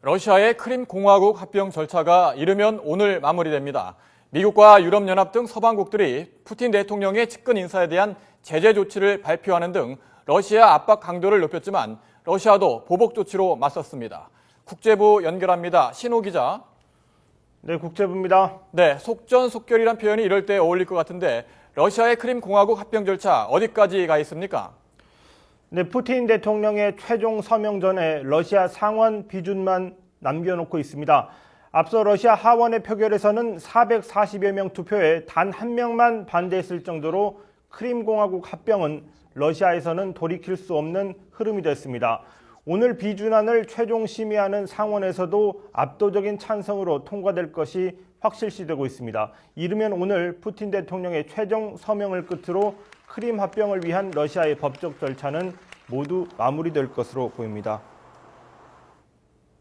러시아의 크림 공화국 합병 절차가 이르면 오늘 마무리됩니다. 미국과 유럽연합 등 서방국들이 푸틴 대통령의 측근 인사에 대한 제재 조치를 발표하는 등 러시아 압박 강도를 높였지만 러시아도 보복 조치로 맞섰습니다. 국제부 연결합니다. 신호 기자. 네, 국제부입니다. 네, 속전속결이란 표현이 이럴 때 어울릴 것 같은데 러시아의 크림 공화국 합병 절차 어디까지 가 있습니까? 네, 푸틴 대통령의 최종 서명 전에 러시아 상원 비준만 남겨놓고 있습니다. 앞서 러시아 하원의 표결에서는 440여 명 투표에 단 한 명만 반대했을 정도로 크림 공화국 합병은 러시아에서는 돌이킬 수 없는 흐름이 됐습니다. 오늘 비준안을 최종 심의하는 상원에서도 압도적인 찬성으로 통과될 것이 확실시되고 있습니다. 이르면 오늘 푸틴 대통령의 최종 서명을 끝으로 크림 합병을 위한 러시아의 법적 절차는 모두 마무리될 것으로 보입니다.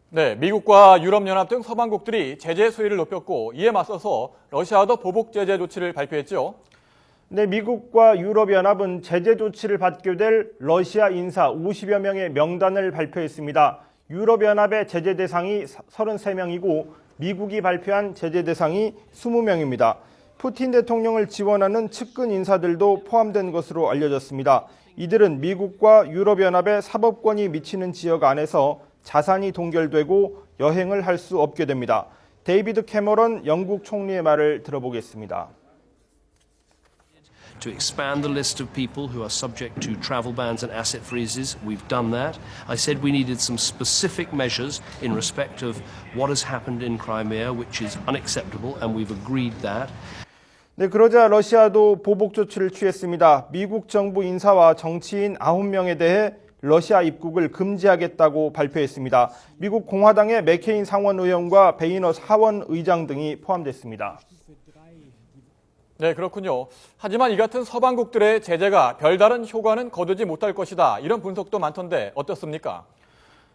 네, 미국과 유럽연합 등 서방국들이 제재 수위를 높였고 이에 맞서서 러시아도 보복 제재 조치를 발표했죠. 네, 미국과 유럽연합은 제재 조치를 받게 될 러시아 인사 50여 명의 명단을 발표했습니다. 유럽연합의 제재 대상이 33명이고 미국이 발표한 제재 대상이 20명입니다. 푸틴 대통령을 지원하는 측근 인사들도 포함된 것으로 알려졌습니다. 이들은 미국과 유럽연합의 사법권이 미치는 지역 안에서 자산이 동결되고 여행을 할 수 없게 됩니다. 데이비드 캐머런 영국 총리의 말을 들어보겠습니다. To expand the list of people who are subject to travel bans and asset freezes. We've done that. I said we needed some specific measures in respect of what has happened in Crimea, which is unacceptable, and we've agreed that. 네, 그러자 러시아도 보복 조치를 취했습니다. 미국 정부 인사와 정치인 9명에 대해 러시아 입국을 금지하겠다고 발표했습니다. 미국 공화당의 맥케인 상원 의원과 베이너 하원 의장 등이 포함됐습니다. 네, 그렇군요. 하지만 이 같은 서방국들의 제재가 별다른 효과는 거두지 못할 것이다. 이런 분석도 많던데 어떻습니까?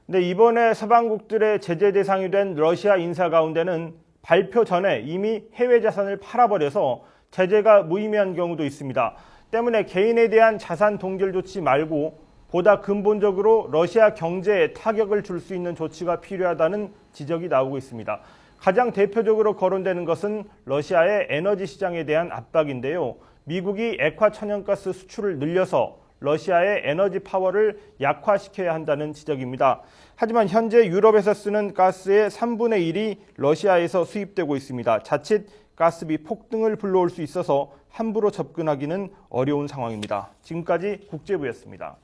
네, 이번에 서방국들의 제재 대상이 된 러시아 인사 가운데는 발표 전에 이미 해외 자산을 팔아버려서 제재가 무의미한 경우도 있습니다. 때문에 개인에 대한 자산 동결 조치 말고 보다 근본적으로 러시아 경제에 타격을 줄 수 있는 조치가 필요하다는 지적이 나오고 있습니다. 가장 대표적으로 거론되는 것은 러시아의 에너지 시장에 대한 압박인데요. 미국이 액화 천연가스 수출을 늘려서 러시아의 에너지 파워를 약화시켜야 한다는 지적입니다. 하지만 현재 유럽에서 쓰는 가스의 3분의 1이 러시아에서 수입되고 있습니다. 자칫 가스비 폭등을 불러올 수 있어서 함부로 접근하기는 어려운 상황입니다. 지금까지 국제부였습니다.